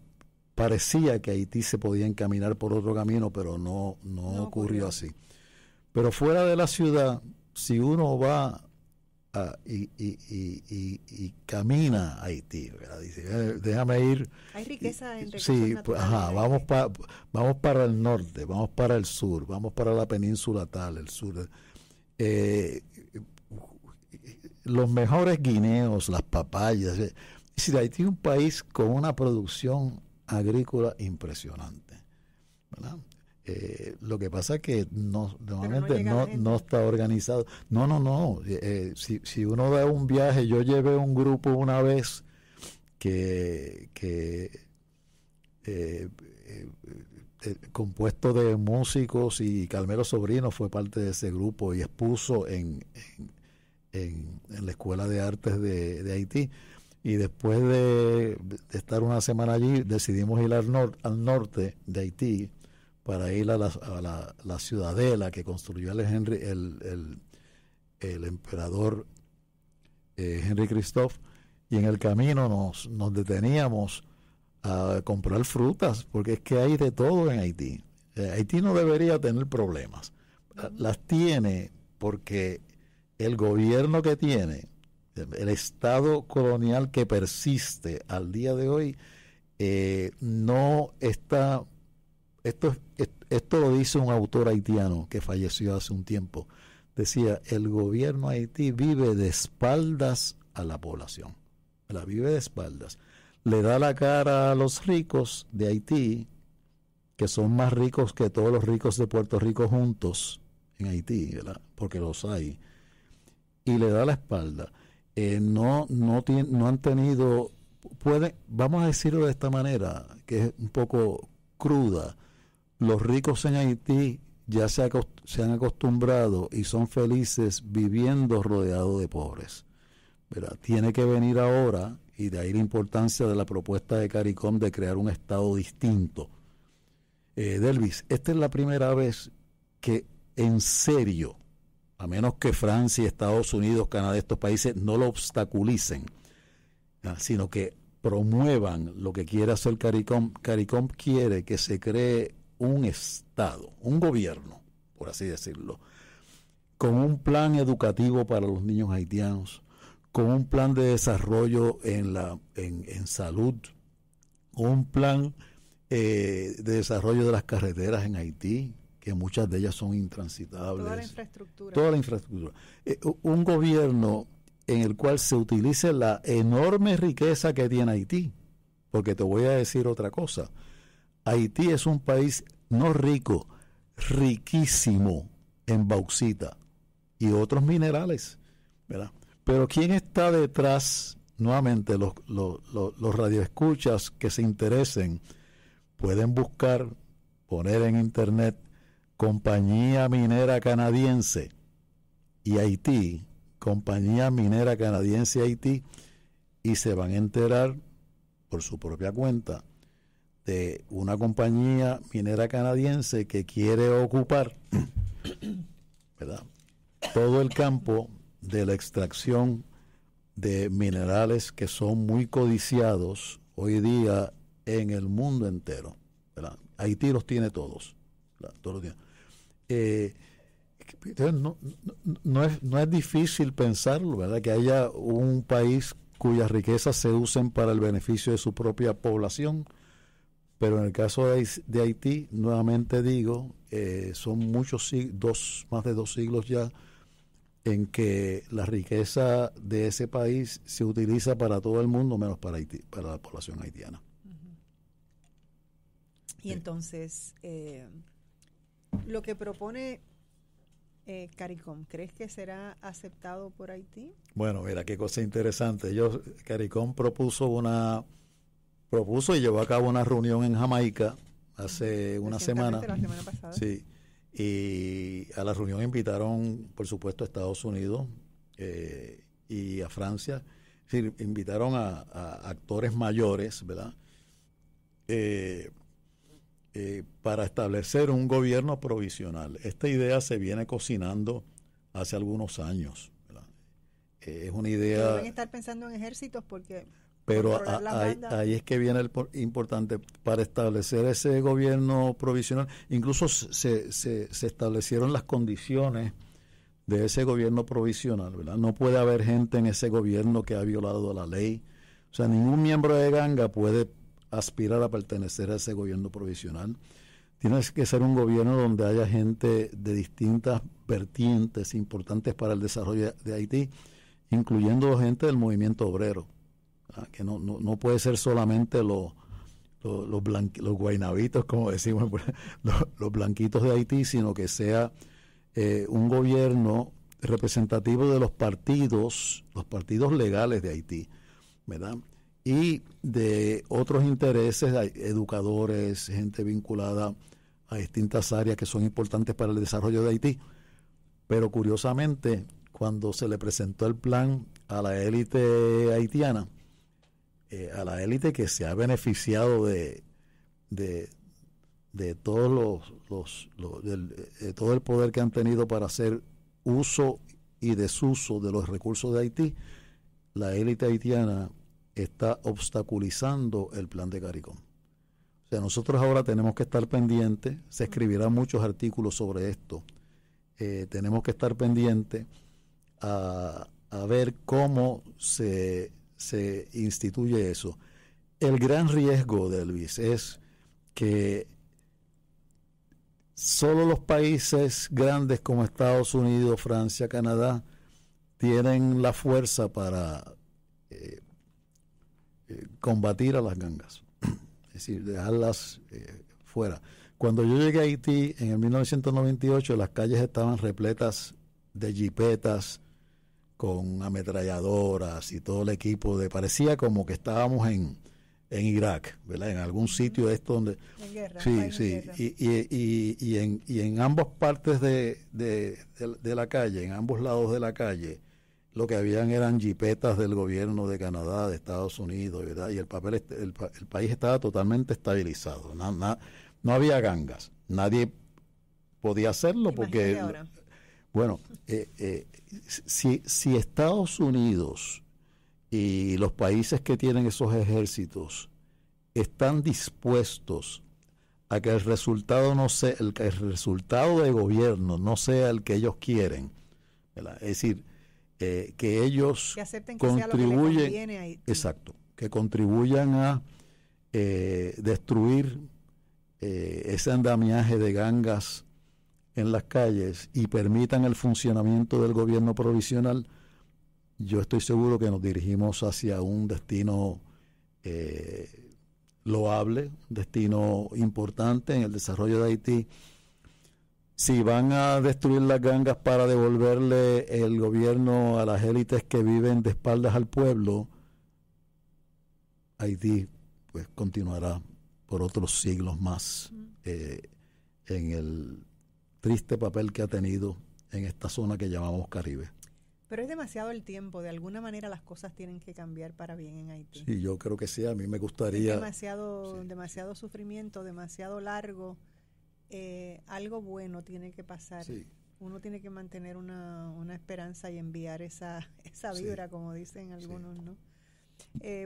parecía que Haití se podía encaminar por otro camino, pero no ocurrió así. Pero fuera de la ciudad, si uno va y camina a Haití, ¿verdad? Dice, déjame ir. Hay riqueza en recursos sí, naturales. vamos para el norte, vamos para el sur, vamos para la península tal, el sur. Los mejores guineos, las papayas. Es decir, Haití es un país con una producción agrícola impresionante, ¿verdad? Lo que pasa es que normalmente no está organizado. No. Si uno da un viaje, yo llevé un grupo una vez que compuesto de músicos, y Carmelo Sobrino fue parte de ese grupo y expuso en la Escuela de Artes de Haití. Y después de estar una semana allí, decidimos ir al norte de Haití para ir a la ciudadela que construyó el emperador Henry Christophe, y en el camino nos deteníamos a comprar frutas, porque es que hay de todo en Haití. Haití no debería tener problemas. Las tiene porque el gobierno que tiene, el Estado colonial que persiste al día de hoy, no está... Esto lo dice un autor haitiano que falleció hace un tiempo. Decía, el gobierno de Haití vive de espaldas a la población. La vive de espaldas. Le da la cara a los ricos de Haití, que son más ricos que todos los ricos de Puerto Rico juntos en Haití, ¿verdad? Porque los hay. Y le da la espalda. No han tenido... vamos a decirlo de esta manera, que es un poco cruda. Los ricos en Haití ya se han acostumbrado y son felices viviendo rodeados de pobres, ¿verdad? Tiene que venir ahora, y de ahí la importancia de la propuesta de CARICOM de crear un estado distinto. Delvis, esta es la primera vez que en serio, a menos que Francia, Estados Unidos, Canadá, estos países no lo obstaculicen, sino que promuevan lo que quiere hacer CARICOM. CARICOM quiere que se cree un Estado, un gobierno, por así decirlo, con un plan educativo para los niños haitianos, con un plan de desarrollo en salud, un plan de desarrollo de las carreteras en Haití, que muchas de ellas son intransitables. Toda la infraestructura. Toda la infraestructura. Un gobierno en el cual se utilice la enorme riqueza que tiene Haití, porque te voy a decir otra cosa. Haití es un país no rico, riquísimo en bauxita y otros minerales, ¿verdad? Pero ¿quién está detrás? Nuevamente, los radioescuchas que se interesen pueden buscar, poner en internet Compañía Minera Canadiense y Haití, Compañía Minera Canadiense Haití, y se van a enterar por su propia cuenta de una compañía minera canadiense que quiere ocupar, ¿verdad?, todo el campo de la extracción de minerales que son muy codiciados hoy día en el mundo entero, ¿verdad? Haití los tiene todos, ¿verdad? Todos los tiene. Entonces no es difícil pensarlo, ¿verdad?, que haya un país cuyas riquezas se usen para el beneficio de su propia población. Pero en el caso de Haití, nuevamente digo, son muchos siglos, más de 2 siglos ya, en que la riqueza de ese país se utiliza para todo el mundo, menos para Haití, para la población haitiana. Y entonces, lo que propone CARICOM, ¿crees que será aceptado por Haití? Bueno, mira, qué cosa interesante. CARICOM propuso y llevó a cabo una reunión en Jamaica hace una semana. La semana pasada. Sí. Y a la reunión invitaron, por supuesto, a Estados Unidos y a Francia. Es decir, invitaron a actores mayores, ¿verdad? Para establecer un gobierno provisional. Esta idea se viene cocinando hace algunos años, ¿verdad? Es una idea... Deben estar pensando en ejércitos porque... Pero ahí es que viene el importante. Para establecer ese gobierno provisional, incluso se establecieron las condiciones de ese gobierno provisional, ¿verdad? No puede haber gente en ese gobierno que ha violado la ley. O sea, ningún miembro de ganga puede aspirar a pertenecer a ese gobierno provisional. Tiene que ser un gobierno donde haya gente de distintas vertientes importantes para el desarrollo de Haití, incluyendo gente del movimiento obrero. Que no puede ser solamente los guaynabitos, como decimos, los blanquitos de Haití, sino que sea un gobierno representativo de los partidos legales de Haití, ¿verdad? Y de otros intereses, educadores, gente vinculada a distintas áreas que son importantes para el desarrollo de Haití. Pero curiosamente, cuando se le presentó el plan a la élite haitiana, a la élite que se ha beneficiado de todos de todo el poder que han tenido para hacer uso y desuso de los recursos de Haití, la élite haitiana está obstaculizando el plan de CARICOM. O sea, nosotros ahora tenemos que estar pendientes, se escribirán muchos artículos sobre esto, tenemos que estar pendientes a ver cómo se instituye eso. El gran riesgo de Elvis es que solo los países grandes como Estados Unidos, Francia, Canadá tienen la fuerza para combatir a las gangas, es decir, dejarlas fuera. Cuando yo llegué a Haití en el 1998, las calles estaban repletas de jipetas con ametralladoras y todo el equipo parecía como que estábamos en Irak, ¿verdad? En algún sitio esto donde en guerra, sí, y en ambas partes de la calle, en ambos lados de la calle, lo que habían eran jipetas del gobierno de Canadá, de Estados Unidos, ¿verdad? Y el país estaba totalmente estabilizado, no había gangas, nadie podía hacerlo porque bueno, si Estados Unidos y los países que tienen esos ejércitos están dispuestos a que el resultado el resultado de gobierno no sea el que ellos quieren, ¿verdad? Es decir, que ellos que acepten que sea lo que le conviene a Haití. Exacto, que contribuyan a destruir ese andamiaje de gangas en las calles y permitan el funcionamiento del gobierno provisional. Yo estoy seguro que nos dirigimos hacia un destino loable, un destino importante en el desarrollo de Haití. Si van a destruir las gangas para devolverle el gobierno a las élites que viven de espaldas al pueblo, Haití pues continuará por otros siglos más en el triste papel que ha tenido en esta zona que llamamos Caribe. Pero es demasiado el tiempo, de alguna manera las cosas tienen que cambiar para bien en Haití. Sí, yo creo que sí, a mí me gustaría... Es demasiado sufrimiento, demasiado largo, algo bueno tiene que pasar. Sí. Uno tiene que mantener una esperanza y enviar esa vibra, como dicen algunos, ¿no?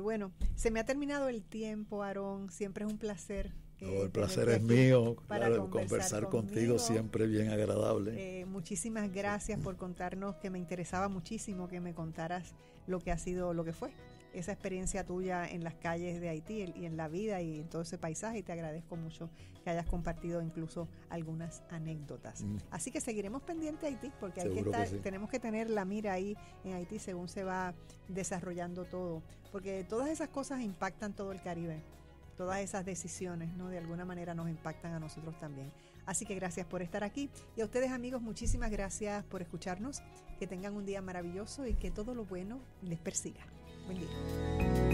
Bueno, se me ha terminado el tiempo, Aarón, siempre es un placer. El placer es mío, claro, conversar contigo siempre bien agradable. Muchísimas gracias por contarnos, que me interesaba muchísimo que me contaras lo que fue esa experiencia tuya en las calles de Haití y en la vida y en todo ese paisaje, y te agradezco mucho que hayas compartido incluso algunas anécdotas. Así que seguiremos pendientes de Haití, porque tenemos que tener la mira ahí en Haití según se va desarrollando todo, porque todas esas cosas impactan todo el Caribe. Todas esas decisiones, ¿no? De alguna manera nos impactan a nosotros también. Así que gracias por estar aquí. Y a ustedes, amigos, muchísimas gracias por escucharnos. Que tengan un día maravilloso y que todo lo bueno les persiga. Buen día.